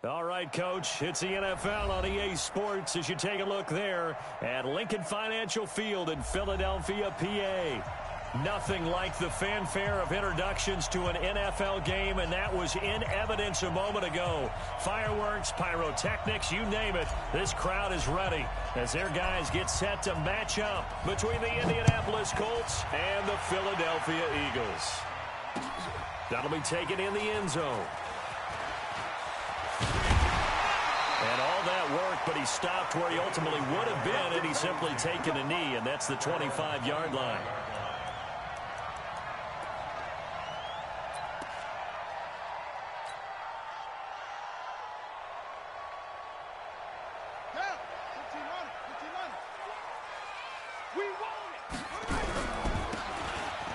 All right, Coach, it's the NFL on EA Sports as you take a look there at Lincoln Financial Field in Philadelphia, PA. Nothing like the fanfare of introductions to an NFL game, and that was in evidence a moment ago. Fireworks, pyrotechnics, you name it. This crowd is ready as their guys get set to match up between the Indianapolis Colts and the Philadelphia Eagles. That'll be taken in the end zone. And all that work, but he stopped where he ultimately would have been, and he's simply taken a knee, and that's the 25-yard line.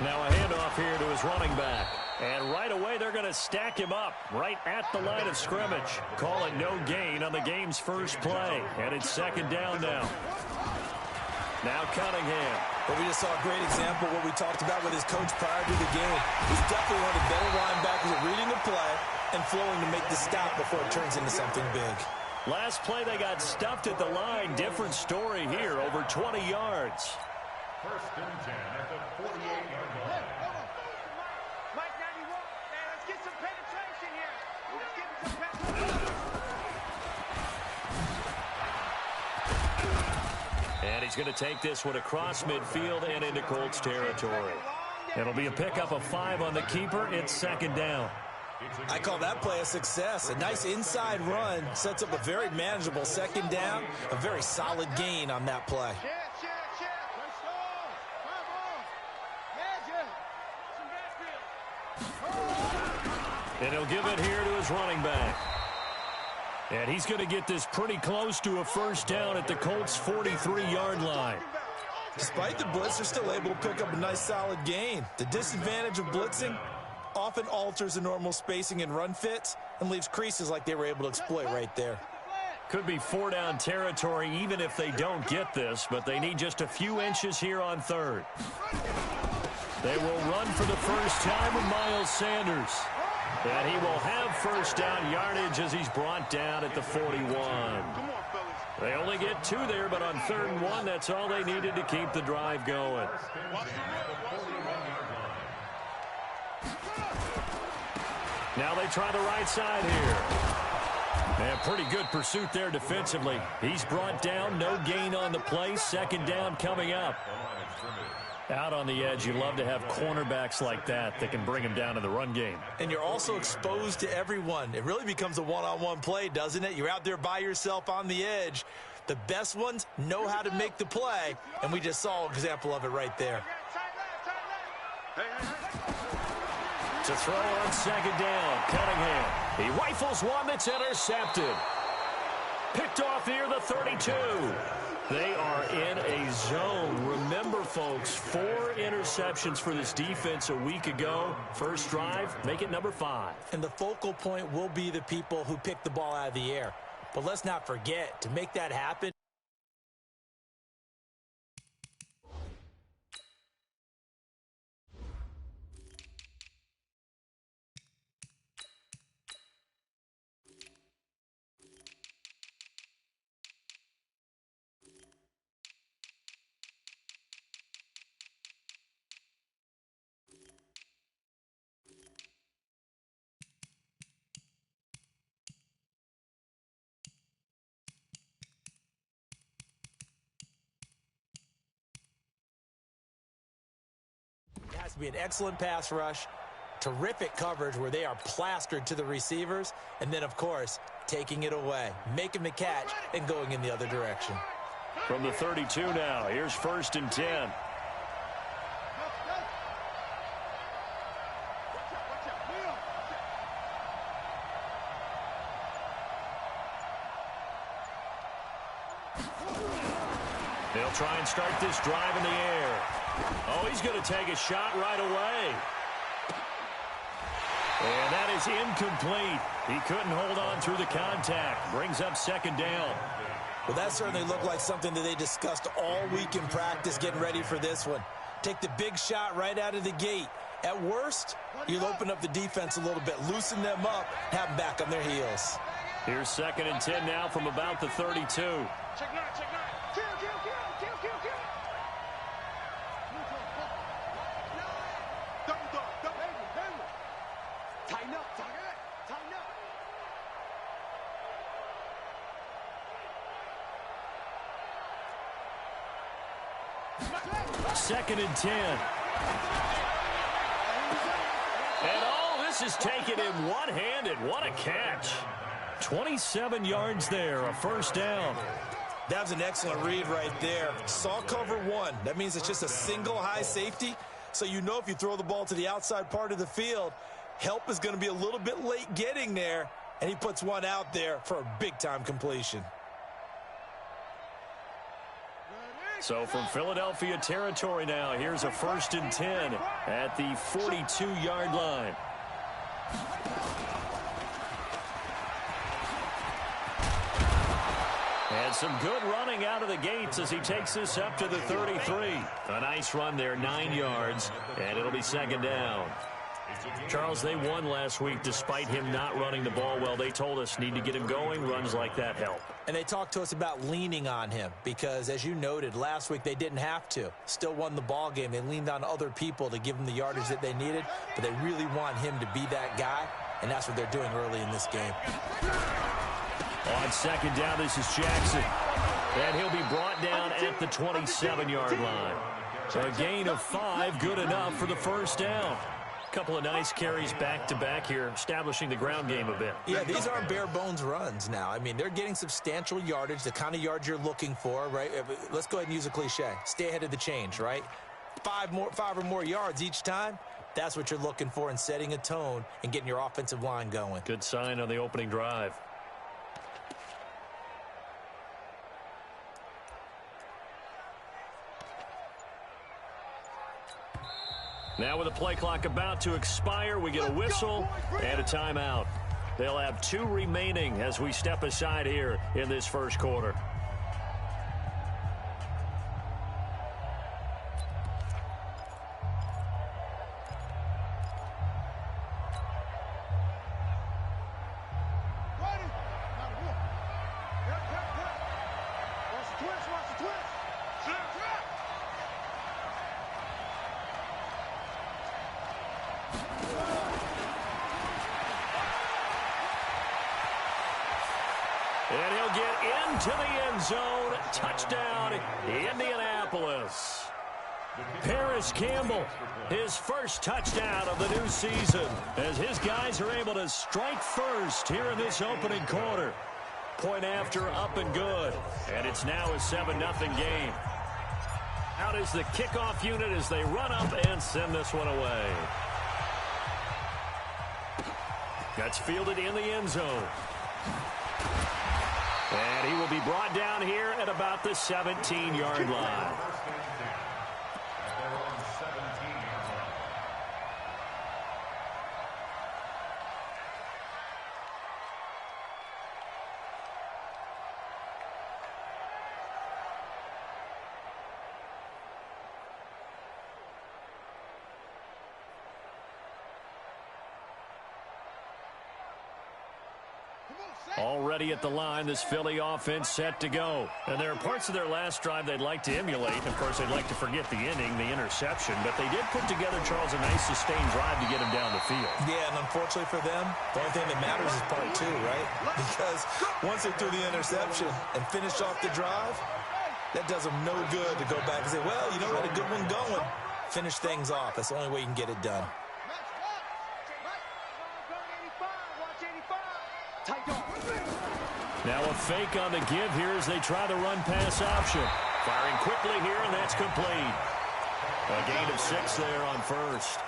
Now a handoff here to his running back. And right away, they're going to stack him up right at the line of scrimmage. Call it no gain on the game's first play. And it's second down now. Now Cunningham. But we just saw a great example of what we talked about with his coach prior to the game. He's definitely one of the better linebackers at reading the play and flowing to make the stop before it turns into something big. Last play, they got stuffed at the line. Different story here, over 20 yards. First and 10 at the 48-yard line. And he's going to take this one across midfield and into Colts territory. It'll be a pickup of 5 on the keeper. It's second down. I call that play a success. A nice inside run sets up a very manageable second down. A very solid gain on that play. And he'll give it here to his running back. And he's going to get this pretty close to a first down at the Colts' 43-yard line. Despite the blitz, they're still able to pick up a nice solid gain. The disadvantage of blitzing often alters the normal spacing and run fits and leaves creases like they were able to exploit right there. Could be 4-down territory even if they don't get this, but they need just a few inches here on third. They will run for the first time with Miles Sanders. And he will have first down yardage as he's brought down at the 41. They only get 2 there, but on 3rd and 1, that's all they needed to keep the drive going. Now they try the right side here. And pretty good pursuit there defensively. He's brought down, no gain on the play. Second down coming up. Out on the edge, you love to have cornerbacks like that can bring him down in the run game. And you're also exposed to everyone. It really becomes a one-on-one play, doesn't it? You're out there by yourself on the edge. The best ones know how to make the play, and we just saw an example of it right there. To throw on second down, Cunningham. He rifles one that's intercepted. Picked off near the 32. They are in a zone. Remember, folks, 4 interceptions for this defense a week ago. First drive, make it number 5. And the focal point will be the people who pick the ball out of the air. But let's not forget, to make that happen, to be an excellent pass rush, terrific coverage where they are plastered to the receivers, and then, of course, taking it away, making the catch, and going in the other direction. From the 32 now, here's 1st and 10. They'll try and start this drive in the air. Oh, he's going to take a shot right away. And that is incomplete. He couldn't hold on through the contact. Brings up second down. Well, that certainly looked like something that they discussed all week in practice getting ready for this one. Take the big shot right out of the gate. At worst, you'll open up the defense a little bit, loosen them up, have them back on their heels. Here's 2nd and 10 now from about the 32. Check nine, check nine. Kill. Double dog. Tighten up. Tighten up. 2nd and 10. And this is taken in one-handed. What a catch. 27 yards there, a first down. That was an excellent read right there. Saw cover one. That means it's just a single high safety. So you know if you throw the ball to the outside part of the field, help is going to be a little bit late getting there. And he puts one out there for a big-time completion. So from Philadelphia territory now, here's a 1st and 10 at the 42-yard line. And some good running out of the gates as he takes this up to the 33. A nice run there, 9 yards, and it'll be 2nd down. Charles, they won last week despite him not running the ball well. They told us need to get him going. Runs like that help. And they talked to us about leaning on him because, as you noted, last week they didn't have to. Still won the ball game. They leaned on other people to give them the yardage that they needed, but they really want him to be that guy, and that's what they're doing early in this game. On 2nd down, this is Jackson. And he'll be brought down at the 27-yard line. A gain of 5, good enough for the first down. Couple of nice carries back-to-back here, establishing the ground game a bit. Yeah, these aren't bare-bones runs now. I mean, they're getting substantial yardage, the kind of yards you're looking for, right? Let's go ahead and use a cliche. Stay ahead of the change, right? 5 or more yards each time. That's what you're looking for in setting a tone and getting your offensive line going. Good sign on the opening drive. Now with the play clock about to expire, we get a whistle and a timeout. They'll have 2 remaining as we step aside here in this first quarter. And he'll get into the end zone. Touchdown, Indianapolis. Paris Campbell, his first touchdown of the new season, as his guys are able to strike first here in this opening quarter. Point after, up and good. And it's now a 7-0 game. Out is the kickoff unit as they run up and send this one away. That's fielded in the end zone. And he will be brought down here at about the 17-yard line. Already at the line, this Philly offense set to go. And there are parts of their last drive they'd like to emulate. Of course, they'd like to forget the inning, the interception. But they did put together, Charles, a nice sustained drive to get him down the field. Yeah, and unfortunately for them, the only thing that matters is part 2, right? Because once they threw the interception and finished off the drive, that does them no good to go back and say, well, you know, we had a good one going. Finish things off. That's the only way you can get it done. Now a fake on the give here as they try the run-pass option. Firing quickly here, and that's complete. A gain of 6 there on first.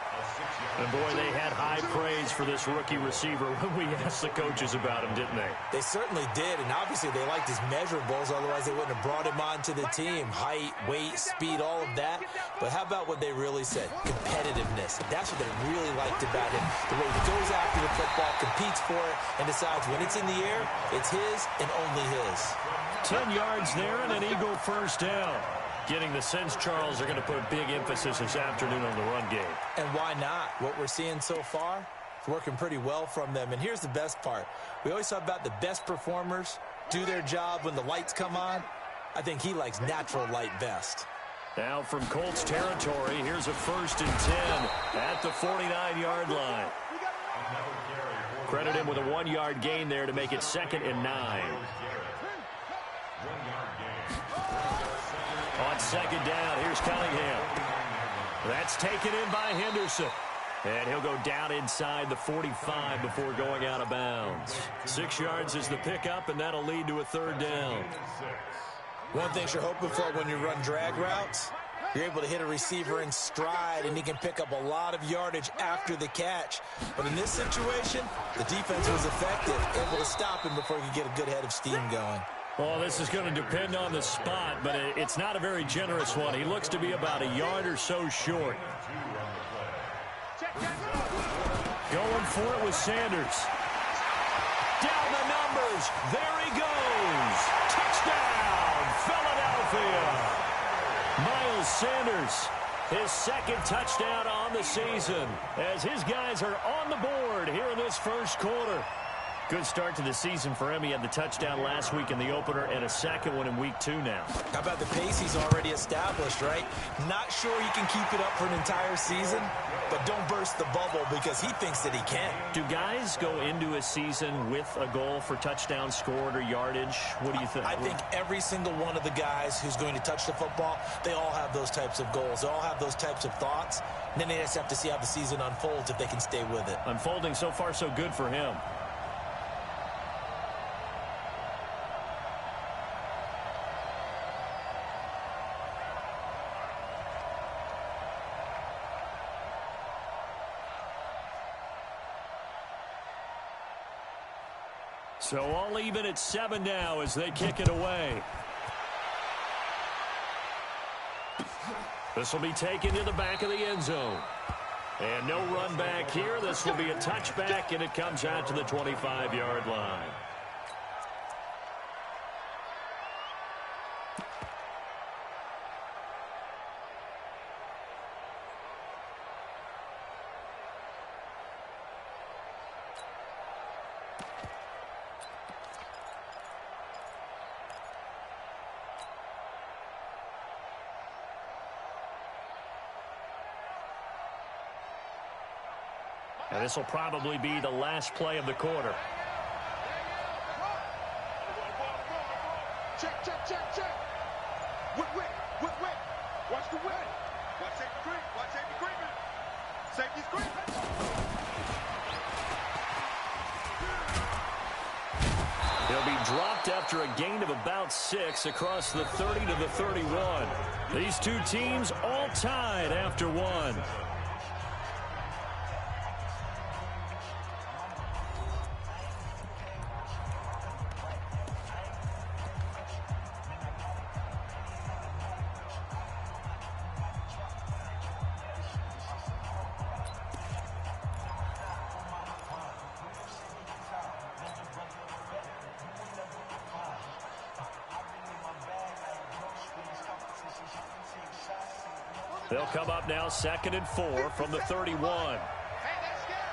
And, boy, they had high praise for this rookie receiver when we asked the coaches about him, didn't they? They certainly did, and obviously they liked his measurables. Otherwise, they wouldn't have brought him onto the team. Height, weight, speed, all of that. But how about what they really said? Competitiveness. That's what they really liked about him. The way he goes after the football, competes for it, and decides when it's in the air, it's his and only his. 10 yards there and an Eagle first down. Getting the sense, Charles, they're going to put a big emphasis this afternoon on the run game. And why not? What we're seeing so far, It's working pretty well from them. And here's the best part. We always talk about the best performers do their job when the lights come on. I think he likes natural light best. Now from Colts territory, here's a 1st and 10 at the 49-yard line. Credit him with a 1-yard gain there to make it 2nd and 9. On 2nd down, here's Cunningham. That's taken in by Henderson. And he'll go down inside the 45 before going out of bounds. 6 yards is the pickup, and that'll lead to a 3rd down. One thing you're hoping for when you run drag routes, you're able to hit a receiver in stride, and he can pick up a lot of yardage after the catch. But in this situation, the defense was effective, able to stop him before he could get a good head of steam going. Well, this is going to depend on the spot, but it's not a very generous one. He looks to be about a yard or so short. Going for it with Sanders. Down the numbers. There he goes. Touchdown, Philadelphia. Miles Sanders, his 2nd touchdown on the season, as his guys are on the board here in this 1st quarter. Good start to the season for him. He had the touchdown last week in the opener and a 2nd one in week 2 now. How about the pace he's already established, right? Not sure he can keep it up for an entire season, but don't burst the bubble because he thinks that he can. Do guys go into a season with a goal for touchdowns scored or yardage? What do you think? I think every single one of the guys who's going to touch the football, they all have those types of goals. They all have those types of thoughts. And then they just have to see how the season unfolds if they can stay with it. Unfolding so far so good for him. So all even at 7 now as they kick it away. This will be taken to the back of the end zone. And no run back here. This will be a touchback, and it comes out to the 25-yard line. And this will probably be the last play of the quarter. Check, check, check, check. Wait. Watch the win. Watch safety screen. Watch safety screen. Safety screen. He'll be dropped after a gain of about 6 across the 30 to the 31. These two teams all tied after 1. They'll come up now 2nd and 4 from the 31. Hey, they're scared.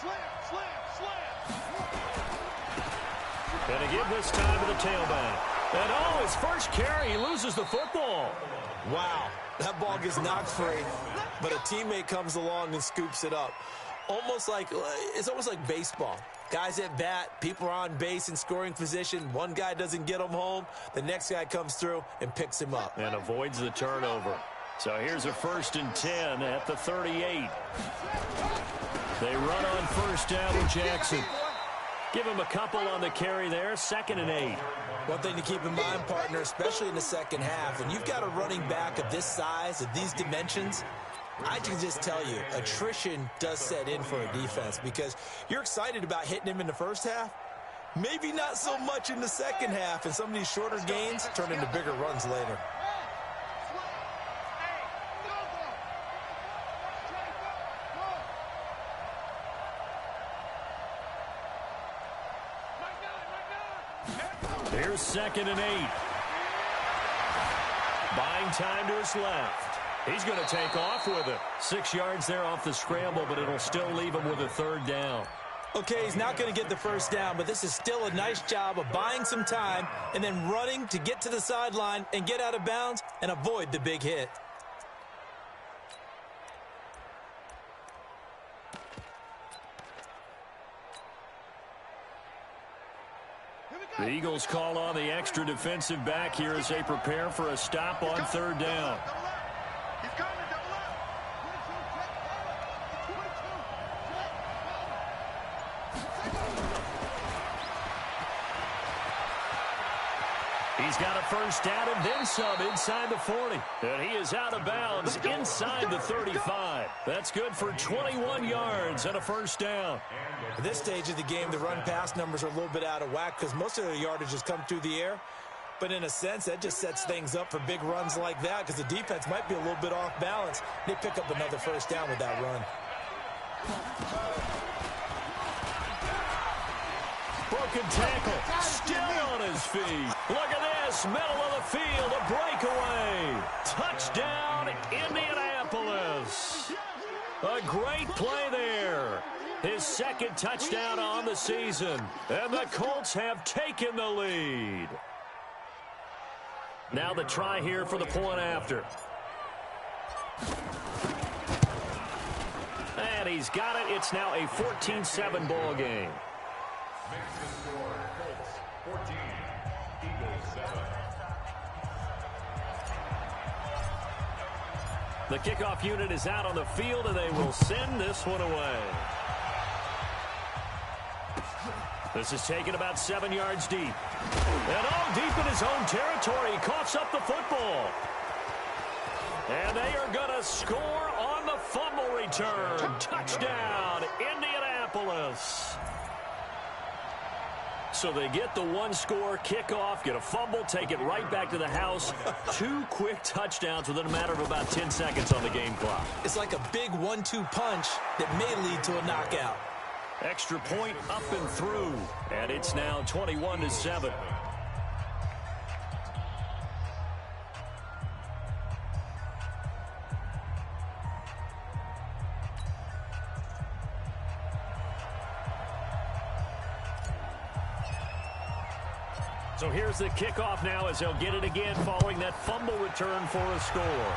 Slam. Gonna give this time to the tailback. And his first carry, he loses the football. Wow, that ball gets knocked free, but a teammate comes along and scoops it up. It's almost like baseball. Guys at bat, people are on base in scoring position. One guy doesn't get him home. The next guy comes through and picks him up. And avoids the turnover. So here's a 1st and 10 at the 38. They run on 1st down with Jackson. Give him a couple on the carry there. 2nd and 8. One thing to keep in mind, partner, especially in the second half, when you've got a running back of this size, of these dimensions, I can just tell you, attrition does set in for a defense because you're excited about hitting him in the first half. Maybe not so much in the second half, and some of these shorter gains turn into bigger runs later. Here's 2nd and 8. Buying time to his left. He's going to take off with it. 6 yards there off the scramble, but it'll still leave him with a third down. Okay, he's not going to get the first down, but this is still a nice job of buying some time and then running to get to the sideline and get out of bounds and avoid the big hit. The Eagles call on the extra defensive back here as they prepare for a stop on third down. He's coming, double up. He's got a first down and then some inside the 40. And he is out of bounds inside the 35. That's good for 21 yards and a first down. At this stage of the game, the run-pass numbers are a little bit out of whack because most of their yardage has come through the air. But in a sense, that just sets things up for big runs like that because the defense might be a little bit off balance. They pick up another first down with that run. Broken tackle, still on his feet. Look at this, middle of the field, a breakaway. Touchdown, Indianapolis. A great play there. His second touchdown on the season. And the Colts have taken the lead. Now the try here for the point after. And he's got it. It's now a 14-7 ball game. Makes the score Colts 14, Eagles 7. The kickoff unit is out on the field, and they will send this one away. This is taken about 7 yards deep. And deep in his own territory, he coughs up the football. And they are going to score on the fumble return. Touchdown, Indianapolis. So they get the one-score kickoff, get a fumble, take it right back to the house. 2 quick touchdowns within a matter of about 10 seconds on the game clock. It's like a big 1-2 punch that may lead to a knockout. Extra point up and through, and it's now 21-7. So here's the kickoff now as they'll get it again following that fumble return for a score.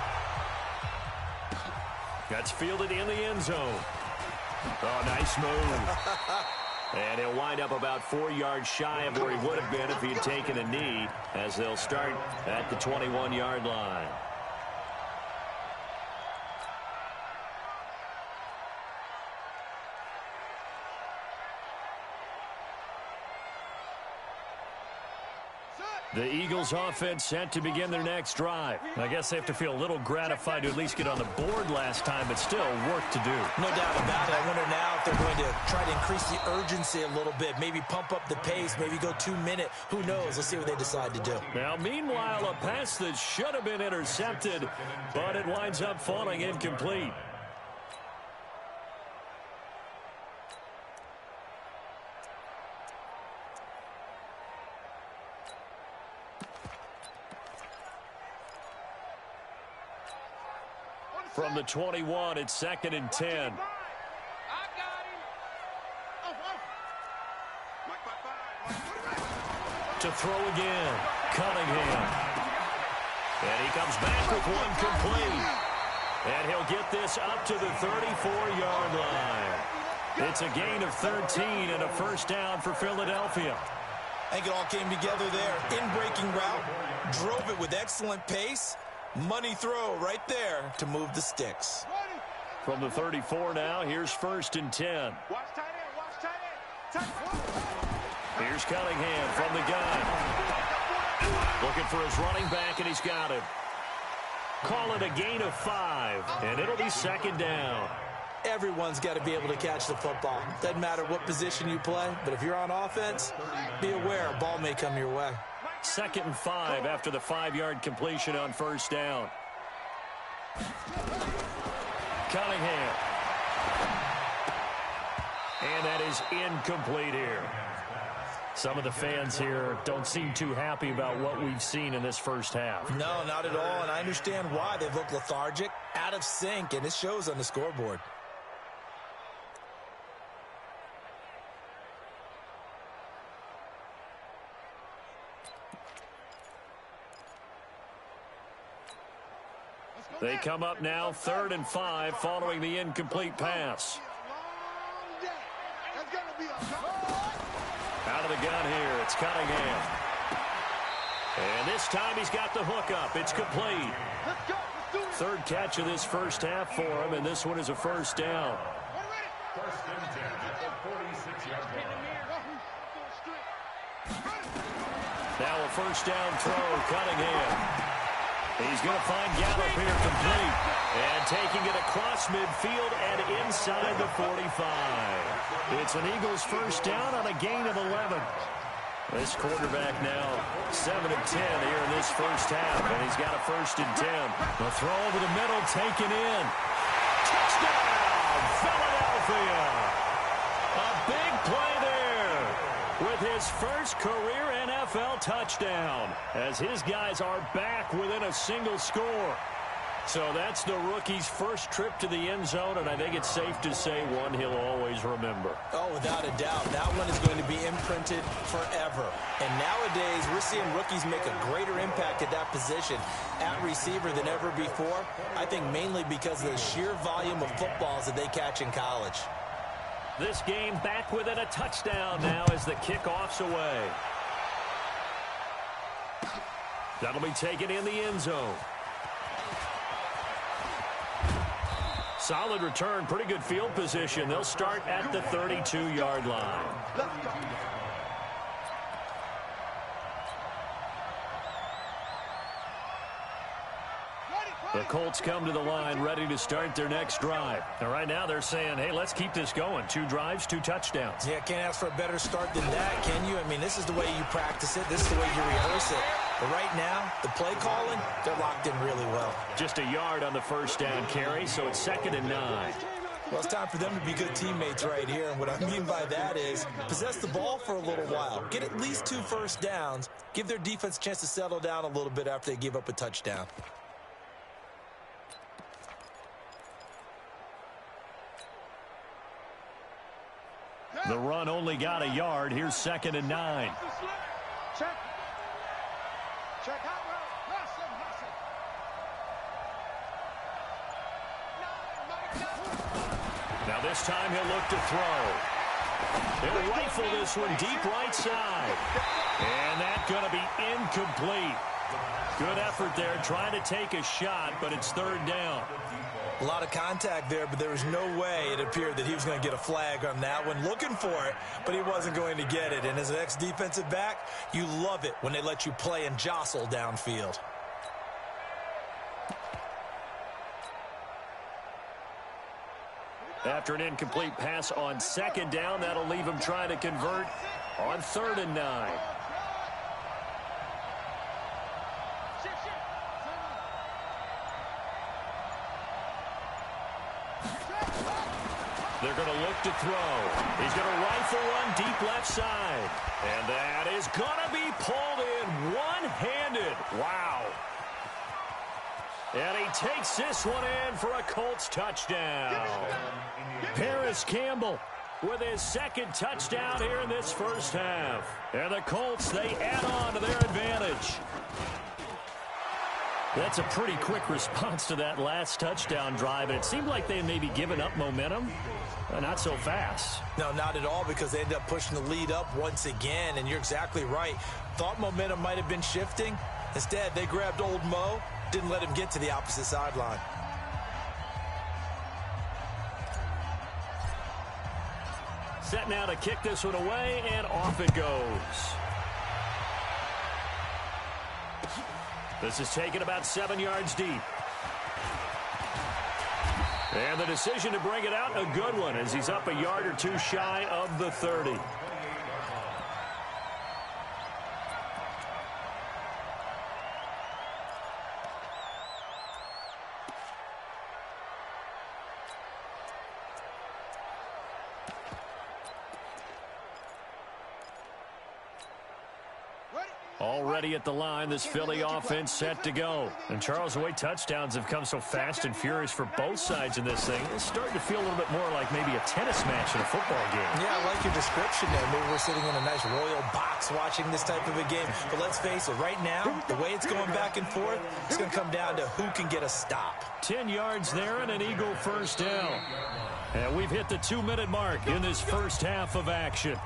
That's fielded in the end zone. Oh, nice move. And he'll wind up about 4 yards shy of where he would have been if he had taken a knee as they'll start at the 21-yard line. The Eagles offense set to begin their next drive. I guess they have to feel a little gratified to at least get on the board last time, but still work to do. No doubt about it. I wonder now if they're going to try to increase the urgency a little bit, maybe pump up the pace, maybe go 2-minute. Who knows? Let's see what they decide to do. Now, meanwhile, a pass that should have been intercepted, but it winds up falling incomplete. From the 21, it's 2nd and 10. To throw again, Cunningham. And he comes back with one complete. And he'll get this up to the 34-yard line. It's a gain of 13 and a first down for Philadelphia. I think it all came together there. In-breaking route, drove it with excellent pace. Money throw right there to move the sticks. From the 34 now, here's 1st and 10. Watch tight end, watch tight end. Here's Cunningham from the gun. Looking for his running back, and he's got him. Call it a gain of 5, and it'll be 2nd down. Everyone's got to be able to catch the football. Doesn't matter what position you play, but if you're on offense, be aware a ball may come your way. 2nd and 5 after the 5-yard completion on first down. Cunningham. And that is incomplete here. Some of the fans here don't seem too happy about what we've seen in this first half. No, not at all, and I understand why. They've looked lethargic, out of sync, and it shows on the scoreboard. They come up now 3rd and 5 following the incomplete pass. Out of the gun here, it's Cunningham. And this time he's got the hook up. It's complete. 3rd catch of this first half for him, and this one is a first down. First and 10 at the 46-yard line. Now a first down throw, Cunningham. He's going to find Gallup here complete. And taking it across midfield and inside the 45. It's an Eagles first down on a gain of 11. This quarterback now 7 of 10 here in this first half. And he's got a 1st and 10. The throw over the middle taken in. Touchdown, Philadelphia. A big play there with his first career NFL touchdown as his guys are back within a single score. So that's the rookie's first trip to the end zone, and I think it's safe to say one he'll always remember. Oh, without a doubt. That one is going to be imprinted forever. And nowadays, we're seeing rookies make a greater impact at that position at receiver than ever before. I think mainly because of the sheer volume of footballs that they catch in college. This game back within a touchdown now as the kickoff's away. That'll be taken in the end zone. Solid return, pretty good field position. They'll start at the 32-yard line. The Colts come to the line ready to start their next drive. And right now they're saying, hey, let's keep this going. 2 drives, 2 touchdowns. Yeah, can't ask for a better start than that, can you? I mean, this is the way you practice it. This is the way you rehearse it. But right now, the play calling, they're locked in really well. Just a yard on the first down carry, so it's 2nd and 9. Well, it's time for them to be good teammates right here. And what I mean by that is possess the ball for a little while. Get at least 2 first downs. Give their defense a chance to settle down a little bit after they give up a touchdown. The run only got a yard. Here's 2nd and 9. Check. Check out route. Now this time he'll look to throw. He'll rifle this one deep right side. And that's going to be incomplete. Good effort there trying to take a shot, but it's 3rd down. A lot of contact there, but there was no way it appeared that he was going to get a flag on that one. Looking for it, but he wasn't going to get it. And as an ex-defensive back, you love it when they let you play and jostle downfield. After an incomplete pass on 2nd down, that'll leave him trying to convert on 3rd and 9. They're going to look to throw. He's going to rifle one deep left side. And that is going to be pulled in one-handed. Wow. And he takes this one in for a Colts touchdown. Paris Campbell with his 2nd touchdown here in this first half. And the Colts, they add on to their advantage. That's a pretty quick response to that last touchdown drive. And it seemed like they had maybe given up momentum. Not so fast. No, not at all, because they ended up pushing the lead up once again. And you're exactly right. Thought momentum might have been shifting. Instead, they grabbed old Mo. Didn't let him get to the opposite sideline. Set now to kick this one away, and off it goes. This is taken about 7 yards deep. And the decision to bring it out, a good one, as he's up a yard or 2 shy of the 30. Already at the line, this Philly offense set to go. And Charles, the way touchdowns have come so fast and furious for both sides in this thing, it's starting to feel a little bit more like maybe a tennis match in a football game. Yeah, I like your description there. Maybe we're sitting in a nice royal box watching this type of a game. But let's face it, right now, the way it's going back and forth, it's going to come down to who can get a stop. 10 yards there and an Eagle first down. And we've hit the 2-minute mark in this first half of action.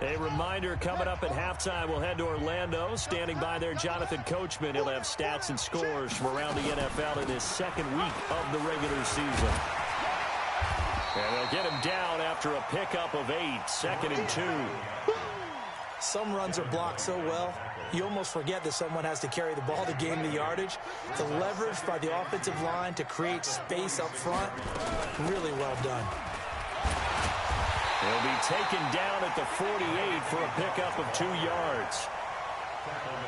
A reminder, coming up at halftime, we'll head to Orlando. Standing by there, Jonathan Coachman. He'll have stats and scores from around the NFL in his second week of the regular season. And they'll get him down after a pickup of 8, 2nd and 2. Some runs are blocked so well, you almost forget that someone has to carry the ball to gain the yardage. The leverage by the offensive line to create space up front, really well done. He'll be taken down at the 48 for a pickup of 2 yards.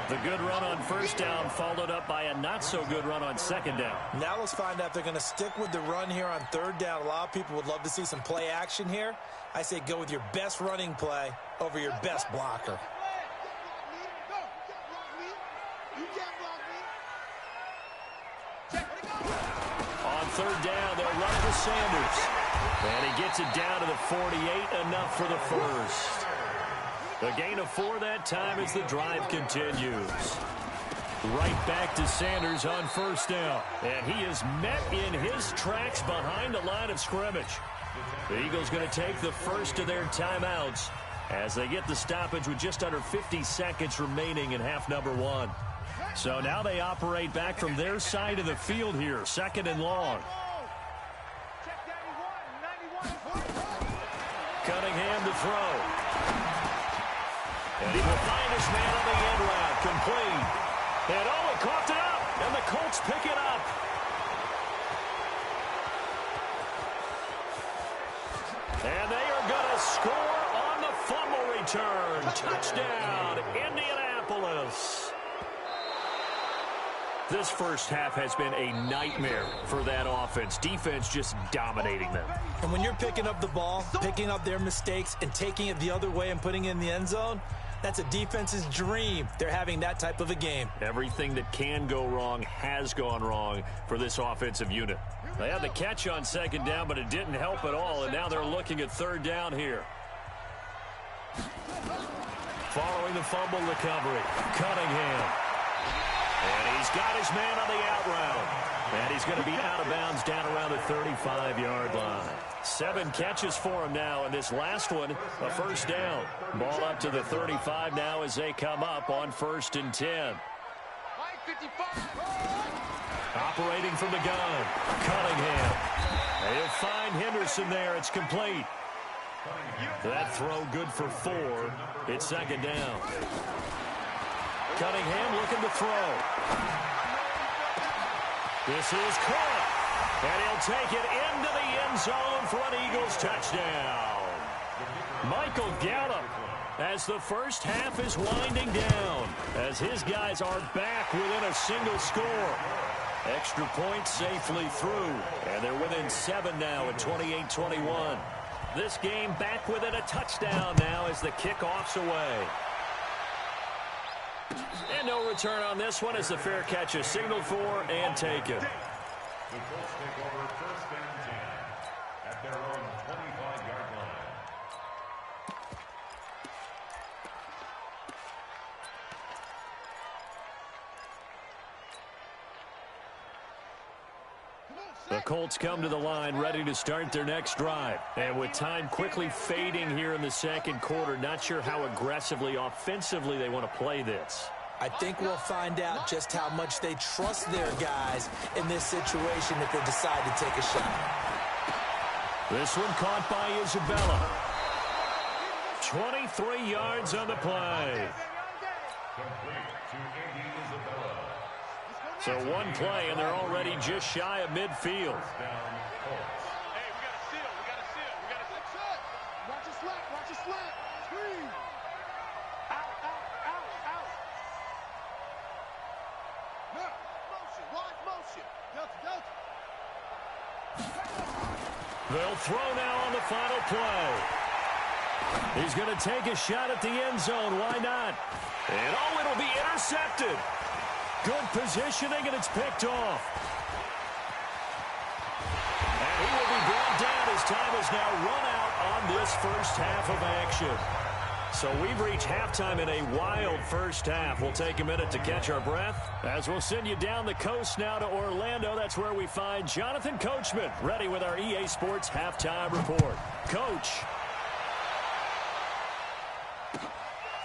The good run on first down followed up by a not-so-good run on second down. Now let's find out if they're going to stick with the run here on third down. A lot of people would love to see some play action here. I say go with your best running play over your best blocker. On third down, they'll run it with Sanders. And he gets it down to the 48, enough for the first. A gain of 4 that time as the drive continues. Right back to Sanders on first down. And he is met in his tracks behind the line of scrimmage. The Eagles going to take the first of their timeouts as they get the stoppage with just under 50 seconds remaining in half number 1. So now they operate back from their side of the field here, 2nd and long. Cunningham to throw. And he will find his man on the end route, complete. And he coughed it up, and the Colts pick it up. And they are going to score on the fumble return. Touchdown, Indianapolis. This first half has been a nightmare for that offense. Defense just dominating them. And when you're picking up the ball, picking up their mistakes, and taking it the other way and putting it in the end zone, that's a defense's dream. They're having that type of a game. Everything that can go wrong has gone wrong for this offensive unit. They had the catch on second down, but it didn't help at all, and now they're looking at third down here. Following the fumble recovery, Cunningham. And he's got his man on the out route. And he's going to be out of bounds down around the 35-yard line. 7 catches for him now, and this last one, a first down. Ball up to the 35 now as they come up on 1st and 10. Operating from the gun, Cunningham. They'll find Henderson there. It's complete. That throw good for 4. It's 2nd down. Cunningham looking to throw. This is caught. And he'll take it into the end zone for an Eagles touchdown. Michael Gallup, as the first half is winding down, as his guys are back within a single score. Extra point safely through. And they're within 7 now at 28-21. This game back within a touchdown now as the kickoff's away. And no return on this one as the fair catch is signaled for and taken. The Colts take over 1st and 10 at their own 25-yard line. The Colts come to the line ready to start their next drive. And with time quickly fading here in the second quarter, not sure how aggressively, offensively they want to play this. I think we'll find out just how much they trust their guys in this situation if they decide to take a shot. This one caught by Isabella. 23 yards on the play. Complete to Andy Isabella. So one play, and they're already just shy of midfield. Down Colts. Hey, we got to seal. We got to seal. We got to seal. Watch your slant. Watch your slant. Screen. Out, out, out, out. Now, motion. Wide motion. Delta, Delta. They'll throw now on the final play. He's going to take a shot at the end zone. Why not? And it'll be intercepted. Good positioning, and it's picked off. And he will be brought down as time has now run out on this first half of action. So we've reached halftime in a wild first half. We'll take a minute to catch our breath as we'll send you down the coast now to Orlando. That's where we find Jonathan Coachman ready with our EA Sports Halftime Report. Coach.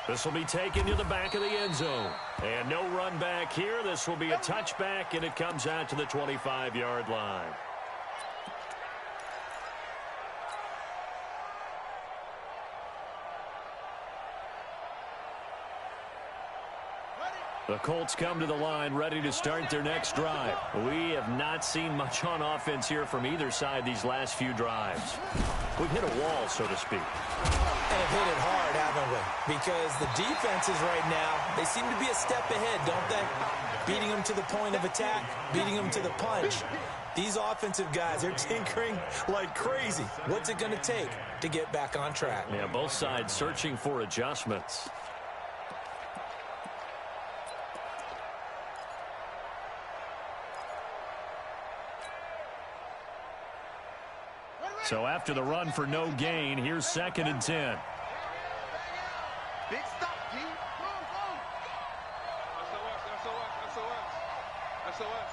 This will be taken to the back of the end zone. And no run back here. This will be a touchback, and it comes out to the 25-yard line. The Colts come to the line ready to start their next drive. We have not seen much on offense here from either side these last few drives. We've hit a wall, so to speak. And have hit it hard, haven't we? Because the defenses right now, they seem to be a step ahead, don't they? Beating them to the point of attack, beating them to the punch. These offensive guys, they're tinkering like crazy. What's it going to take to get back on track? Yeah, both sides searching for adjustments. So after the run for no gain, here's 2nd and 10. Big stop, G. Go, go. SOS.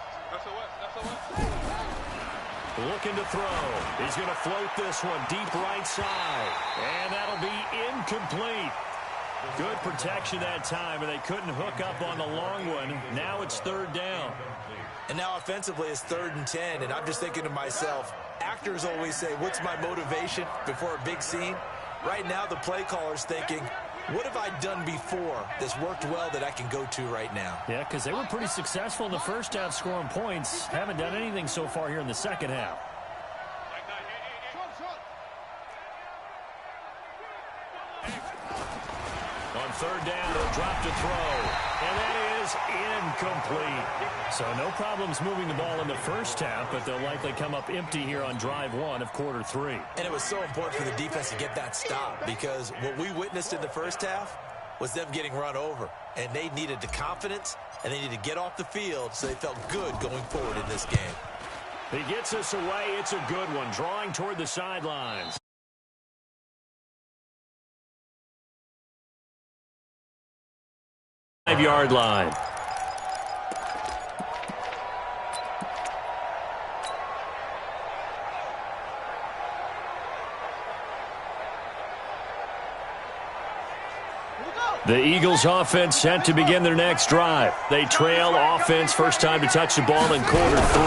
Looking to throw. He's going to float this one deep right side. And that'll be incomplete. Good protection that time, and they couldn't hook up on the long one. Now it's 3rd down. And now offensively it's 3rd and 10, and I'm just thinking to myself, actors always say, what's my motivation before a big scene? Right now the play caller's thinking, what have I done before that's worked well that I can go to right now? Yeah, because they were pretty successful in the first half scoring points. Haven't done anything so far here in the second half. On 3rd down, they'll drop to throw. And that is incomplete. So no problems moving the ball in the first half, but they'll likely come up empty here on drive 1 of quarter 3. And it was so important for the defense to get that stop, because what we witnessed in the first half was them getting run over. And they needed the confidence, and they needed to get off the field so they felt good going forward in this game. He gets us away. It's a good one, drawing toward the sidelines. Five-yard line. The Eagles offense set to begin their next drive. They trail offense, first time to touch the ball in quarter 3,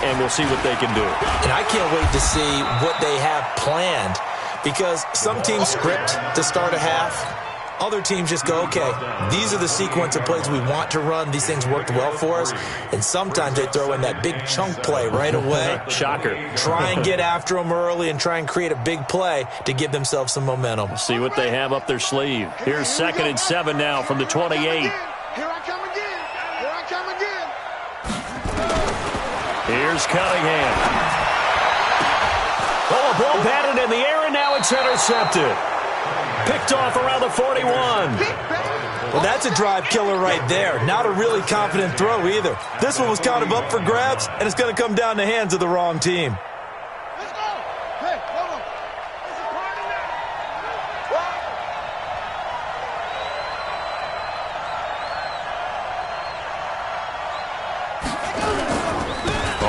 and we'll see what they can do. And I can't wait to see what they have planned, because some teams script to start a half. Other teams just go, okay, these are the sequence of plays we want to run. These things worked well for us. And sometimes they throw in that big chunk play right away. Shocker. Try and get after them early and try and create a big play to give themselves some momentum. See what they have up their sleeve. Here's 2nd and 7 now from the 28. Here I come again. Here I come again. Here's Cunningham. Oh, a ball batted in the air, and now it's intercepted. Picked off around the 41. Well, that's a drive killer right there. Not a really confident throw either. This one was kind of up for grabs, and it's going to come down the hands of the wrong team. Let's go. Hey, hold on. It's a party now.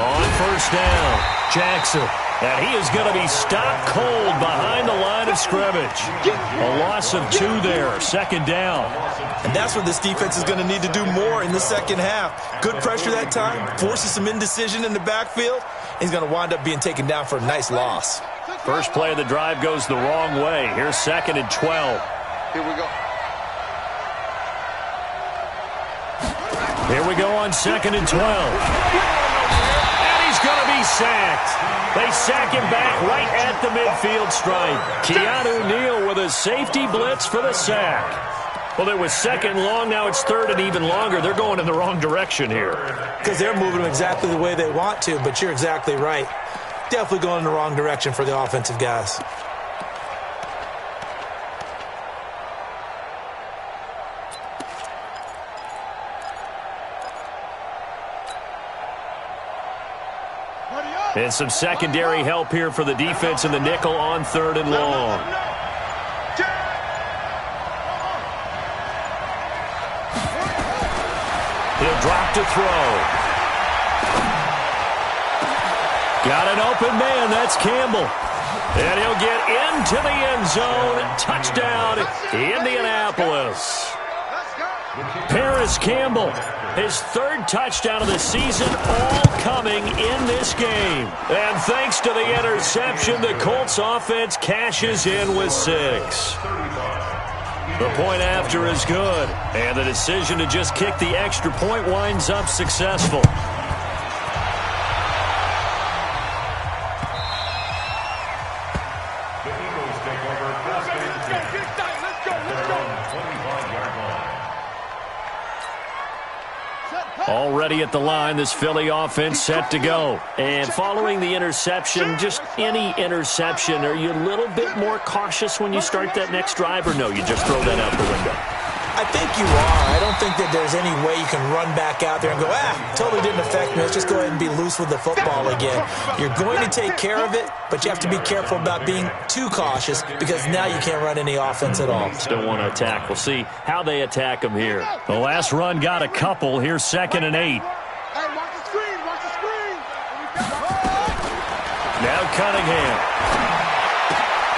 On 1st down, Jackson. And he is going to be stopped cold behind the line of scrimmage. A loss of 2 there, 2nd down. And that's what this defense is going to need to do more in the second half. Good pressure that time, forces some indecision in the backfield. He's going to wind up being taken down for a nice loss. First play of the drive goes the wrong way. Here's 2nd and 12. Here we go. Here we go on 2nd and 12. Going to be sacked. They sack him back right at the midfield stripe. Keanu Neal with a safety blitz for the sack. Well, it was 2nd long. Now it's 3rd and even longer. They're going in the wrong direction here. Because they're moving them exactly the way they want to, but you're exactly right. definitely going in the wrong direction for the offensive guys. And some secondary help here for the defense in the nickel on 3rd and long. He'll drop to throw. Got an open man. That's Campbell. And he'll get into the end zone. Touchdown, Indianapolis. Paris Campbell, his 3rd touchdown of the season, all coming in this game. And thanks to the interception, the Colts offense cashes in with 6. The point after is good, and the decision to just kick the extra point winds up successful. Already at the line, this Philly offense set to go. And following the interception, just any interception, are you a little bit more cautious when you start that next drive, or no, you just throw that out the window? I think you are. I don't think that there's any way you can run back out there and go, totally didn't affect me. Let's just go ahead and be loose with the football again. You're going to take care of it, but you have to be careful about being too cautious because now you can't run any offense at all. Still want to attack. We'll see how they attack them here. The last run got a couple. Here's 2nd and 8. Hey, watch the screen, watch the screen. Now Cunningham.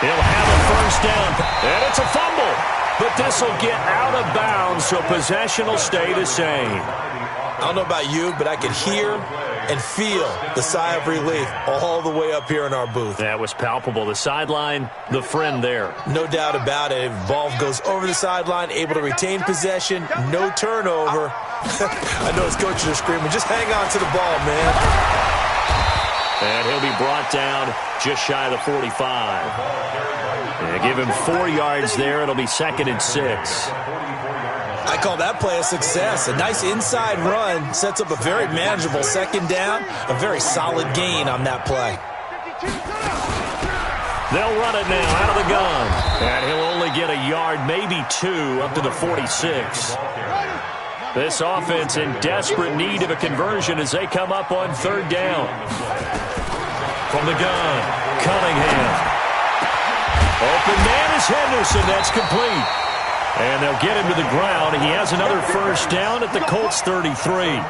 He'll have a first down, and it's a fumble. But this will get out of bounds, so possession will stay the same. I don't know about you, but I could hear and feel the sigh of relief all the way up here in our booth. That was palpable. The sideline, the friend there. No doubt about it. Ball goes over the sideline, able to retain possession, no turnover. I know his coaches are screaming, just hang on to the ball, man. And he'll be brought down just shy of the 45. Yeah, give him 4 yards there. It'll be 2nd and 6. I call that play a success. A nice inside run sets up a very manageable 2nd down. A very solid gain on that play. They'll run it now out of the gun. And he'll only get a yard, maybe 2, up to the 46. This offense in desperate need of a conversion as they come up on 3rd down. From the gun, Cunningham. Open man is Henderson. That's complete. And they'll get him to the ground. He has another first down at the Colts 33.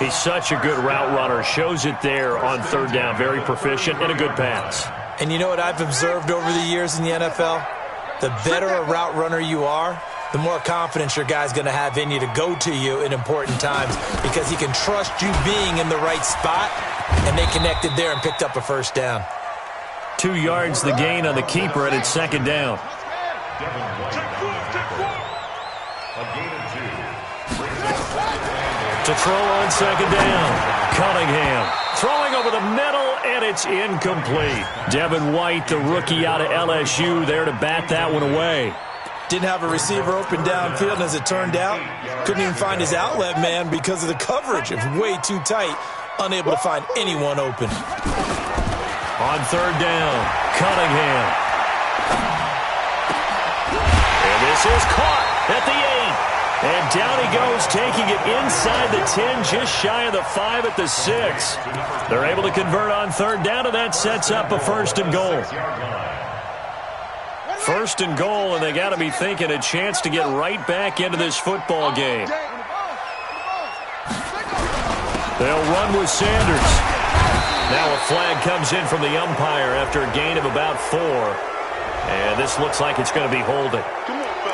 He's such a good route runner. Shows it there on 3rd down. Very proficient and a good pass. And you know what I've observed over the years in the NFL? The better a route runner you are, the more confidence your guy's going to have in you to go to you in important times because he can trust you being in the right spot, and they connected there and picked up a first down. 2 yards the gain on the keeper, and it's 2nd down. To throw on 2nd down. Cunningham throwing over the middle, and it's incomplete. Devin White, the rookie out of LSU, there to bat that one away. Didn't have a receiver open downfield, and as it turned out, couldn't even find his outlet man because of the coverage. It was way too tight, unable to find anyone open. On 3rd down, Cunningham. And this is caught at the 8. And down he goes, taking it inside the 10, just shy of the 5 at the 6. They're able to convert on 3rd down, and that sets up a 1st and goal. 1st and goal, and they got to be thinking a chance to get right back into this football game. They'll run with Sanders. Now a flag comes in from the umpire after a gain of about 4. And this looks like it's going to be holding.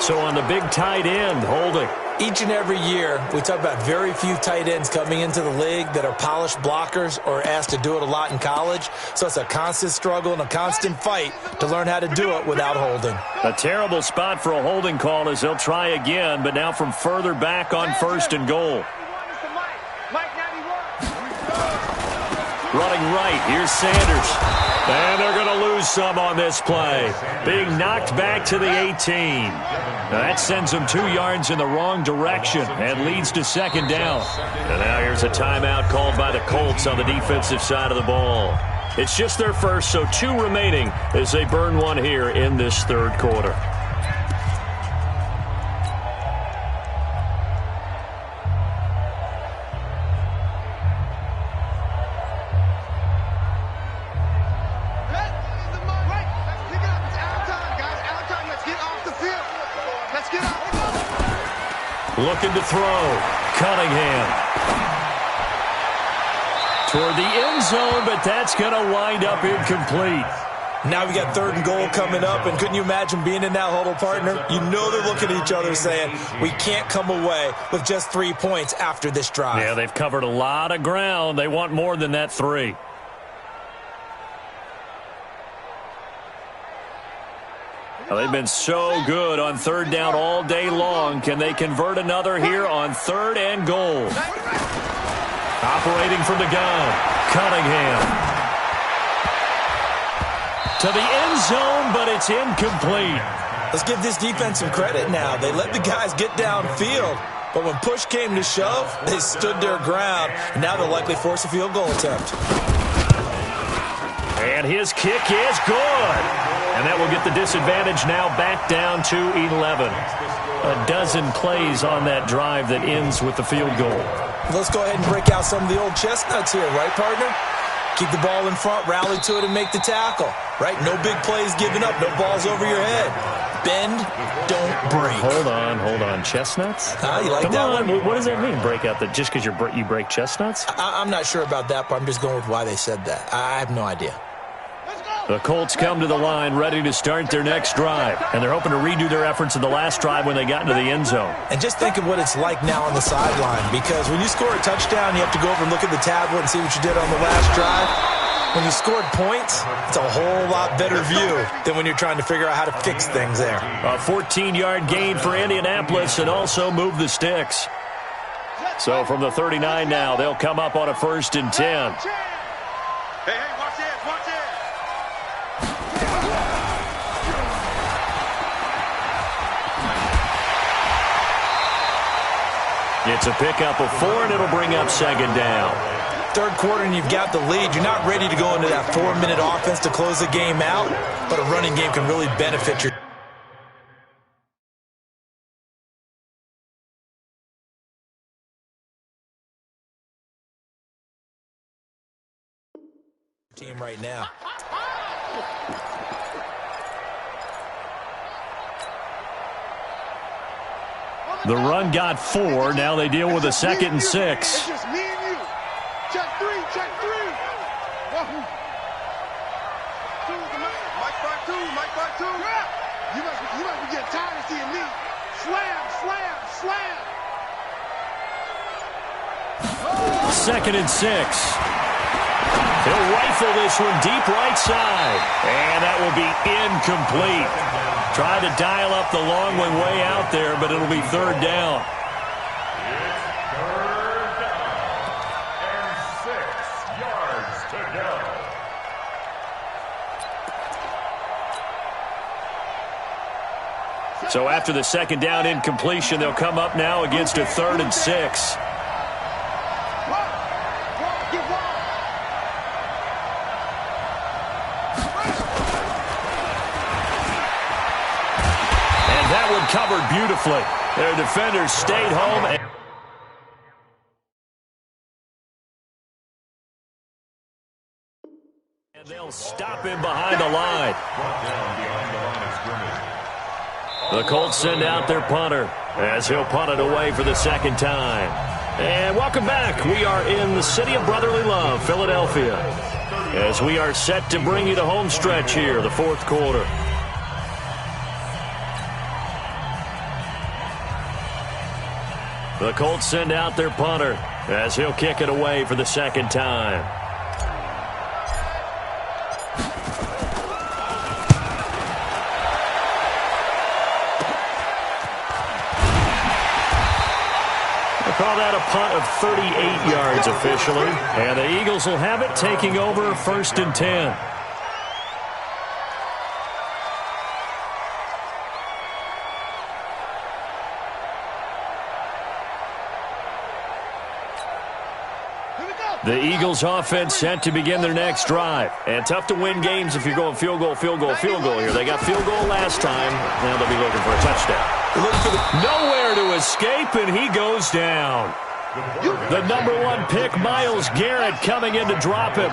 So on the big tight end, holding. Each and every year, we talk about very few tight ends coming into the league that are polished blockers or asked to do it a lot in college. So it's a constant struggle and a constant fight to learn how to do it without holding. A terrible spot for a holding call as they'll try again, but now from further back on 1st and goal. Running right, here's Sanders. And they're going to lose some on this play. Being knocked back to the 18. Now that sends them 2 yards in the wrong direction and leads to 2nd down. And now here's a timeout called by the Colts on the defensive side of the ball. It's just their first, so 2 remaining as they burn one here in this third quarter. Looking to throw. Cunningham. Toward the end zone, but that's going to wind up incomplete. Now we got 3rd and goal coming up, and couldn't you imagine being in that huddle, partner? You know they're looking at each other saying, we can't come away with just 3 points after this drive. Yeah, they've covered a lot of ground. They want more than that 3. Well, they've been so good on 3rd down all day long. Can they convert another here on 3rd and goal? Operating from the gun, Cunningham. To the end zone, but it's incomplete. Let's give this defense some credit now. They let the guys get downfield, but when push came to shove, they stood their ground, and now they'll likely force a field goal attempt. And his kick is good. And that will get the disadvantage now back down to 11. A dozen plays on that drive that ends with the field goal. Let's go ahead and break out some of the old chestnuts here, right, partner? Keep the ball in front, rally to it, and make the tackle, right? No big plays given up, no balls over your head. Bend, don't break. Hold on. Chestnuts? You like that one? What does that mean, break out? Just because you break chestnuts? I'm not sure about that, but I'm just going with why they said that. I have no idea. The Colts come to the line ready to start their next drive, and they're hoping to redo their efforts in the last drive when they got into the end zone. And just think of what it's like now on the sideline, because when you score a touchdown, you have to go over and look at the tablet and see what you did on the last drive. When you scored points, it's a whole lot better view than when you're trying to figure out how to fix things there. A 14-yard gain for Indianapolis and also move the sticks. So from the 39 now, they'll come up on a 1st and 10. Hey, watch it, watch it. It's a pickup of 4, and it'll bring up 2nd down. 3rd quarter, and you've got the lead. You're not ready to go into that 4-minute offense to close the game out, but a running game can really benefit your team right now. The run got 4. Now they deal with a 2nd and 6. It's just me and you. Check 3, check 3. Wahoo. Mike by 2, Mike by 2. You must be getting tired of seeing me. Slam, slam, slam. 2nd and 6. He'll rifle this one deep right side. And that will be incomplete. Tried to dial up the long one way out there, but it'll be 3rd down. It's 3rd down and 6 yards to go. So after the 2nd down incompletion, they'll come up now against a 3rd and 6. Covered beautifully. Their defenders stayed home. And they'll stop him behind the line. The Colts send out their punter as he'll punt it away for the 2nd time. And welcome back. We are in the city of brotherly love, Philadelphia, as we are set to bring you the home stretch here, the 4th quarter. The Colts send out their punter as he'll kick it away for the 2nd time. We'll call that a punt of 38 yards officially. And the Eagles will have it, taking over 1st and 10. Here we go. The Eagles offense set to begin their next drive. And tough to win games if you're going field goal, field goal, field goal here. They got field goal last time. Now they'll be looking for a touchdown. Nowhere to escape, and he goes down. The #1 pick, Myles Garrett, coming in to drop him.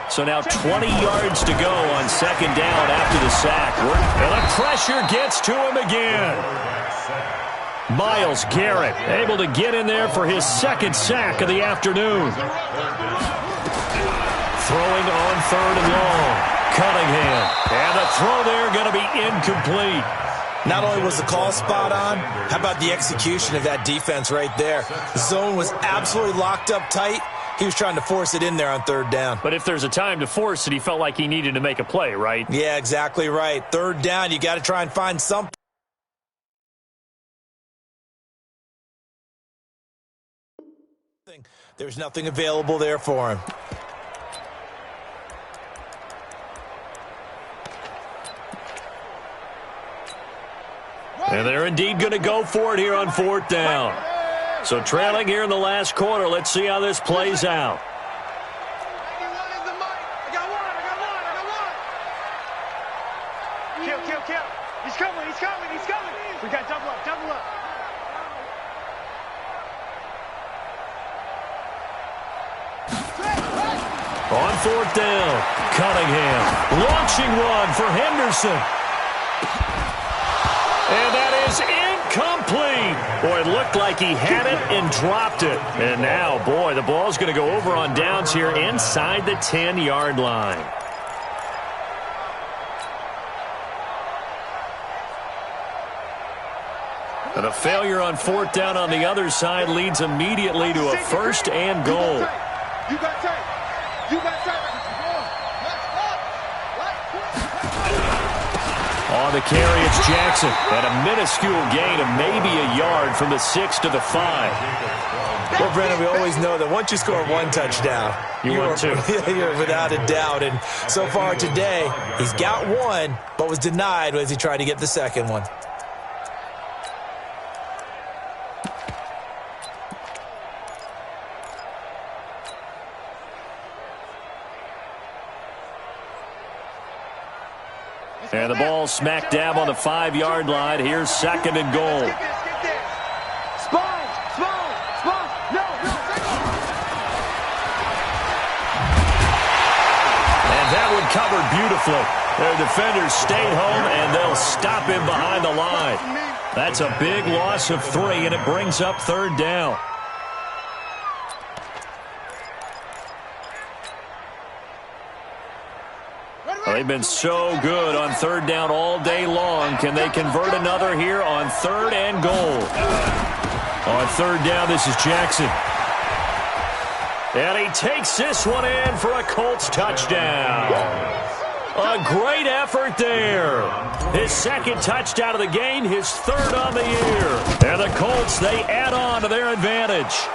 So now 20 yards to go on second down after the sack. And the pressure gets to him again. Myles Garrett able to get in there for his second sack of the afternoon. Throwing on third and long. Cunningham. And the throw there going to be incomplete. Not only was the call spot on, how about the execution of that defense right there? The zone was absolutely locked up tight. He was trying to force it in there on third down. But if there's a time to force it, he felt like he needed to make a play, right? Yeah, exactly right. Third down, you got to try and find something. There's nothing available there for him. And they're indeed going to go for it here on fourth down. So trailing here in the last quarter. Let's see how this plays out. Kill. He's coming. We got double up. On fourth down, Cunningham launching one for Henderson. And that is incomplete. Boy, it looked like he had it and dropped it. And now, boy, the ball's going to go over on downs here inside the 10-yard line. And a failure on fourth down on the other side leads immediately to a first and goal. You got tape. On the carry, it's Jackson. And a minuscule gain of maybe a yard from the 6 to the 5. Well, Brennan, we always know that once you score one touchdown, you're without a doubt. And so far today, he's got one, but was denied as he tried to get the second one. And the ball smack dab on the 5-yard line. Here's second and goal. And that one covered beautifully. Their defenders stayed home, and they'll stop him behind the line. That's a big loss of 3, and it brings up third down. They've been so good on third down all day long. Can they convert another here on third and goal? On third down, this is Jackson. And he takes this one in for a Colts touchdown. A great effort there. His second touchdown of the game, his third on the year. And the Colts, they add on to their advantage.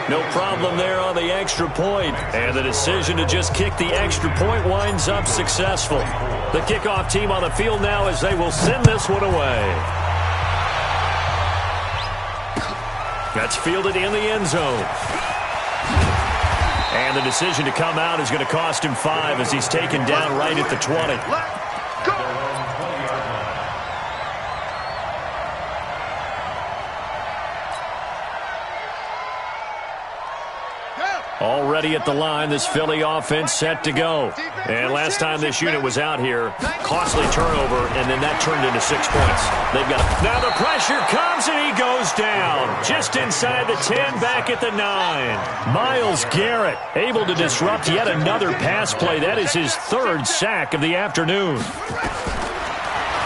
No problem there on the extra point. And the decision to just kick the extra point winds up successful. The kickoff team on the field now as they will send this one away. That's fielded in the end zone. And the decision to come out is going to cost him 5 as he's taken down right at the 20. Already at the line, this Philly offense set to go. And last time this unit was out here, costly turnover, and then that turned into 6 points. They've got now the pressure comes, and he goes down. Just inside the 10, back at the 9. Myles Garrett able to disrupt yet another pass play. That is his third sack of the afternoon.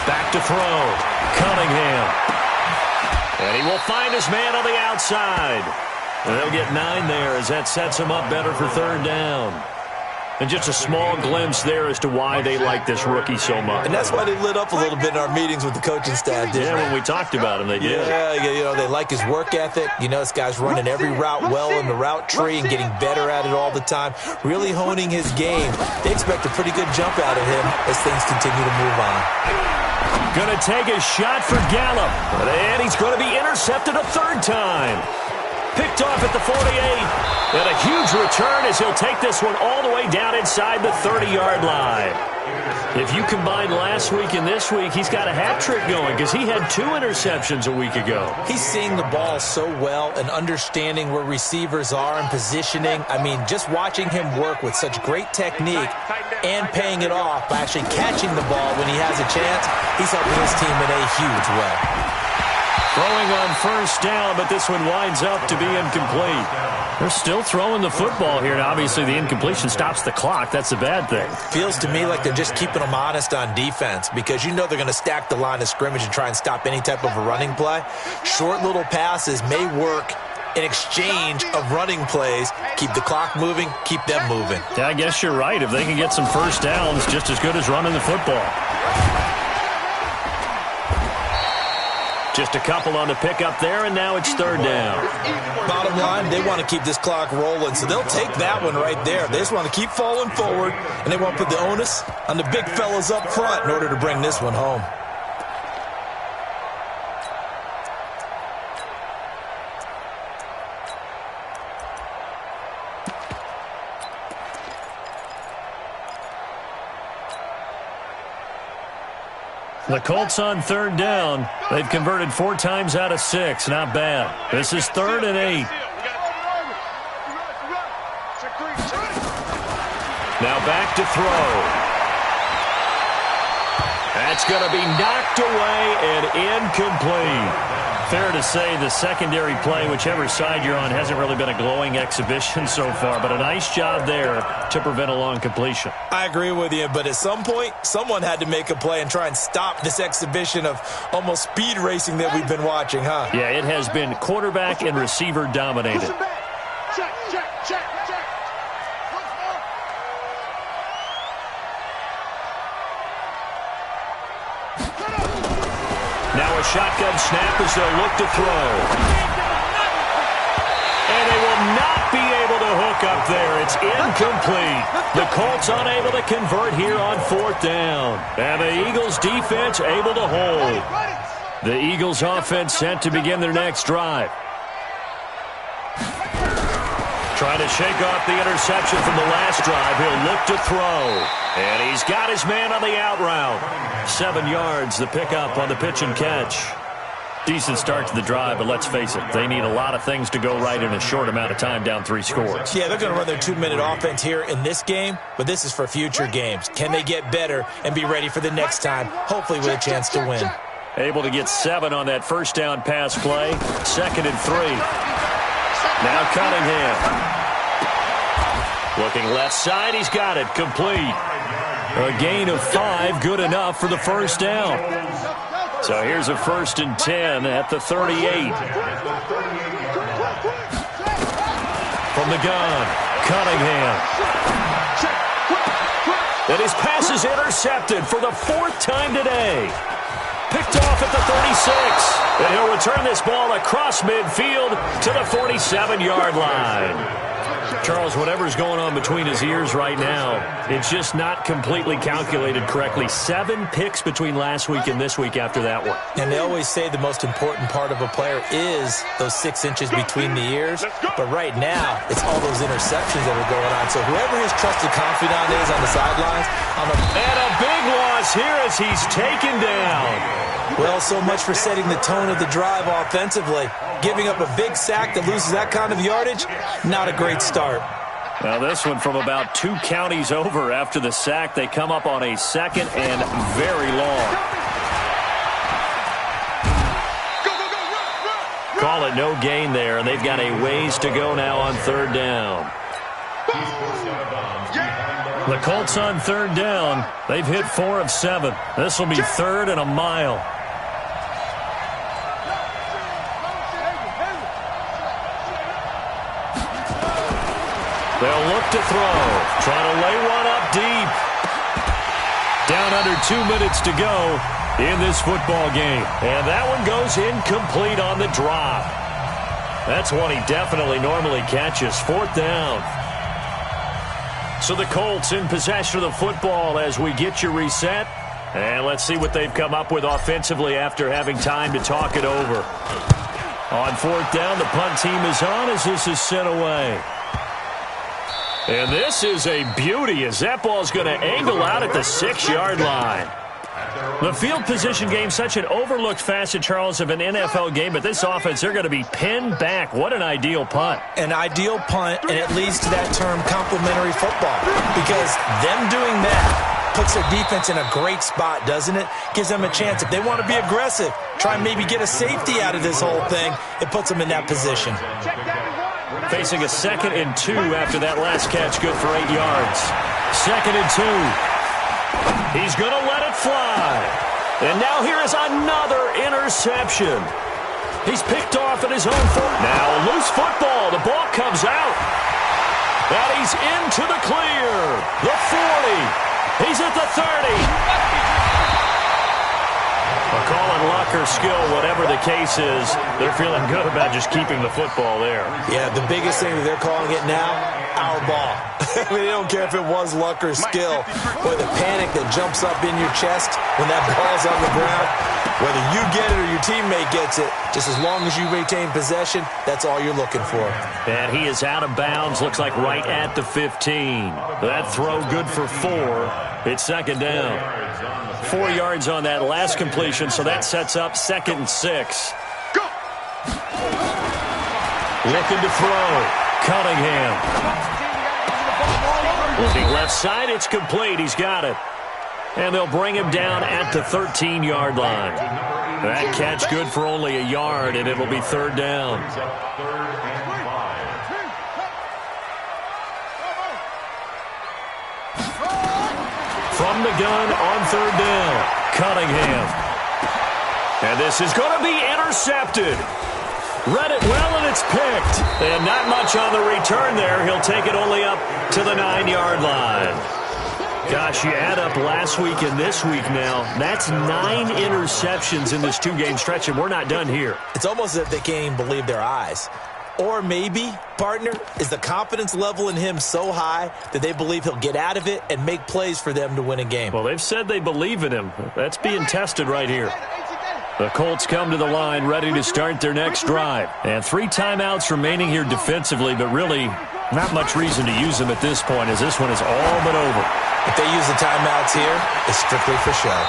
Back to throw. Cunningham. And he will find his man on the outside. And they'll get 9 there as that sets them up better for third down. And just a small glimpse there as to why they like this rookie so much. And that's why they lit up a little bit in our meetings with the coaching staff. Yeah, when we talked about him, they did. Yeah, you know, they like his work ethic. You know, this guy's running every route well in the route tree and getting better at it all the time, really honing his game. They expect a pretty good jump out of him as things continue to move on. Going to take a shot for Gallup. And he's going to be intercepted a third time. Picked off at the 48. And a huge return as he'll take this one all the way down inside the 30-yard line. If you combine last week and this week, he's got a hat trick going because he had 2 interceptions a week ago. He's seeing the ball so well and understanding where receivers are and positioning. I mean, just watching him work with such great technique and paying it off by actually catching the ball when he has a chance, he's helping his team in a huge way. Throwing on first down, but this one winds up to be incomplete. They're still throwing the football here, and obviously the incompletion stops the clock. That's a bad thing. Feels to me like they're just keeping them honest on defense because you know they're going to stack the line of scrimmage and try and stop any type of a running play. Short little passes may work in exchange of running plays. Keep the clock moving, keep them moving. Yeah, I guess you're right. If they can get some first downs, just as good as running the football. Just a couple on the pickup there, and now it's third down. Bottom line, they want to keep this clock rolling, so they'll take that one right there. They just want to keep falling forward, and they want to put the onus on the big fellas up front in order to bring this one home. The Colts on third down. They've converted 4 times out of 6. Not bad. This is 3rd and 8. Now back to throw. That's going to be knocked away and incomplete. Fair to say the secondary play, whichever side you're on, hasn't really been a glowing exhibition so far, but a nice job there to prevent a long completion. I agree with you, but at some point, someone had to make a play and try and stop this exhibition of almost speed racing that we've been watching, huh? Yeah, it has been quarterback and receiver dominated. Now a shotgun snap as they'll look to throw. And they will not be able to hook up there. It's incomplete. The Colts unable to convert here on 4th down. And the Eagles defense able to hold. The Eagles offense set to begin their next drive. Trying to shake off the interception from the last drive. He'll look to throw. And he's got his man on the out route. 7 yards, the pickup on the pitch and catch. Decent start to the drive, but let's face it, they need a lot of things to go right in a short amount of time down 3 scores. Yeah, they're going to run their 2-minute offense here in this game, but this is for future games. Can they get better and be ready for the next time, hopefully with a chance to win? Able to get 7 on that first down pass play. 2nd and 3. Now Cunningham. Looking left side, he's got it, complete. A gain of 5, good enough for the first down. So here's a 1st and 10 at the 38. From the gun, Cunningham. And his pass is intercepted for the 4th time today. Picked off at the 36. And he'll return this ball across midfield to the 47-yard line. Charles, whatever's going on between his ears right now, it's just not completely calculated correctly. 7 picks between last week and this week after that one. And they always say the most important part of a player is those 6 inches between the ears. But right now, it's all those interceptions that are going on. So whoever his trusted confidant is on the sidelines, and a big loss here as he's taken down. Well, so much for setting the tone of the drive offensively. Giving up a big sack that loses that kind of yardage, not a great start. Well, this one from about 2 counties over after the sack. They come up on a 2nd and very long. Call it no gain there, and they've got a ways to go now on 3rd down. The Colts on 3rd down. They've hit 4 of 7. This will be 3rd and a mile. They'll look to throw. Trying to lay one up deep. Down under 2 minutes to go in this football game. And that one goes incomplete on the drop. That's one he definitely normally catches. 4th down. So the Colts in possession of the football as we get you reset. And let's see what they've come up with offensively after having time to talk it over. On fourth down, the punt team is on as this is sent away. And this is a beauty as that ball is going to angle out at the 6-yard line. The field position game, such an overlooked facet, Charles, of an NFL game, but this offense, they're going to be pinned back. What an ideal punt. An ideal punt, and it leads to that term complementary football, because them doing that puts their defense in a great spot, doesn't it? Gives them a chance. If they want to be aggressive, try and maybe get a safety out of this whole thing, it puts them in that position. Facing a 2nd and 2 after that last catch, good for 8 yards. 2nd and 2. He's going to let it fly. And now here is another interception. He's picked off at his own foot. Now a loose football. The ball comes out. And he's into the clear. The 40. He's at the 30. A call on luck or skill, whatever the case is, they're feeling good about just keeping the football there. Yeah, the biggest thing that they're calling it now, our ball. I mean, they don't care if it was luck or skill, or the panic that jumps up in your chest when that ball's on the ground. Whether you get it or your teammate gets it, just as long as you retain possession, that's all you're looking for. And he is out of bounds, looks like right at the 15. That throw good for 4. It's 2nd down. 4 yards on that last completion, so that sets up 2nd and 6. Go! Looking to throw. Cunningham. Looking left side, it's complete. He's got it. And they'll bring him down at the 13-yard line. That catch good for only a yard, and it'll be 3rd down. From the gun on 3rd down, Cunningham. And this is going to be intercepted. Read it well, and it's picked. And not much on the return there. He'll take it only up to the 9-yard line. Gosh, you add up last week and this week now, that's 9 interceptions in this 2-game stretch, and we're not done here. It's almost as if they can't even believe their eyes. Or maybe, partner, is the confidence level in him so high that they believe he'll get out of it and make plays for them to win a game. Well, they've said they believe in him. That's being tested right here. The Colts come to the line ready to start their next drive. And 3 timeouts remaining here defensively, but really not much reason to use them at this point as this one is all but over. If they use the timeouts here, it's strictly for show.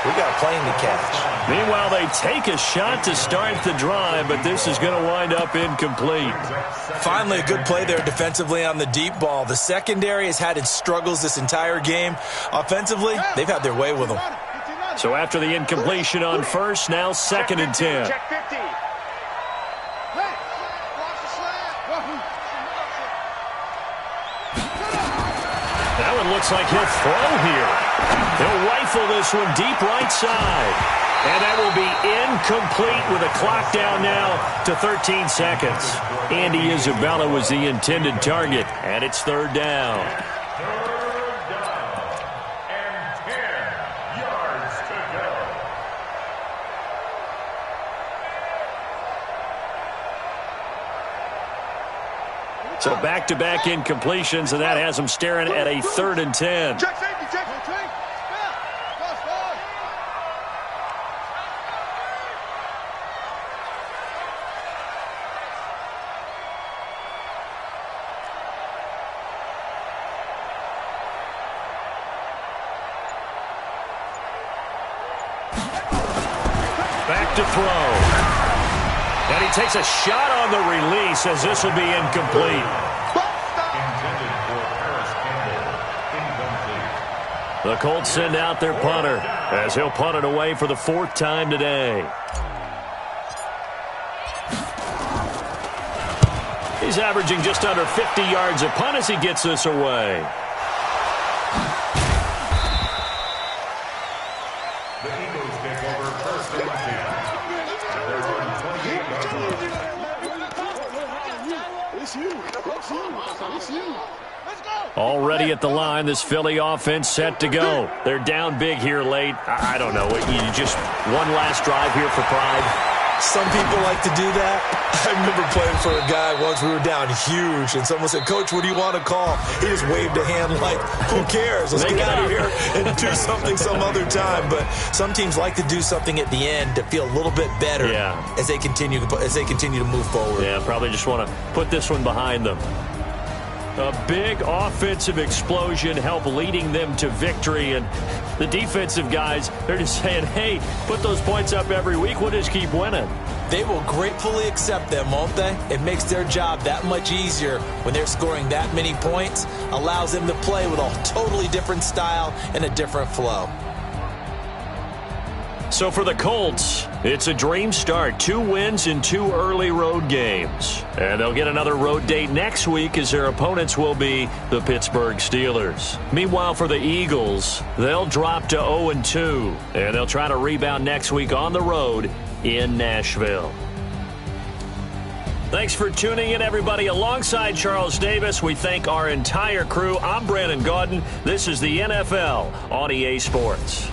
We got a plane to catch. Meanwhile, they take a shot to start the drive, but this is going to wind up incomplete. Finally, a good play there defensively on the deep ball. The secondary has had its struggles this entire game. Offensively, they've had their way with them. So after the incompletion on first, now 2nd and 10. Check 50. That one looks like he'll throw here. He'll rifle this one deep right side. And that will be incomplete with a clock down now to 13 seconds. Andy Isabella was the intended target, and it's 3rd down. So back-to-back incompletions, and that has them staring at a 3rd and 10. Check safety, check safety. Back to throw. And he takes a shot on the release as this will be incomplete. The Colts send out their punter as he'll punt it away for the 4th time today. He's averaging just under 50 yards a punt as he gets this away. The Eagles take over 1st and 10. At their own 28 yard line. Already at the line, this Philly offense set to go. They're down big here late. I don't know. You just one last drive here for pride. Some people like to do that. I remember playing for a guy once. We were down huge, and someone said, "Coach, what do you want to call?" He just waved a hand like, "Who cares? Let's get out of here and do something some other time." But some teams like to do something at the end to feel a little bit better as they continue to move forward. Yeah, probably just want to put this one behind them. A big offensive explosion helped leading them to victory, and the defensive guys, they're just saying, hey, put those points up every week, we'll just keep winning. They will gratefully accept them, won't they? It makes their job that much easier when they're scoring that many points, allows them to play with a totally different style and a different flow. So for the Colts, it's a dream start. 2 wins in 2 early road games. And they'll get another road date next week as their opponents will be the Pittsburgh Steelers. Meanwhile, for the Eagles, they'll drop to 0-2. And they'll try to rebound next week on the road in Nashville. Thanks for tuning in, everybody. Alongside Charles Davis, we thank our entire crew. I'm Brandon Gaudin. This is the NFL on EA Sports.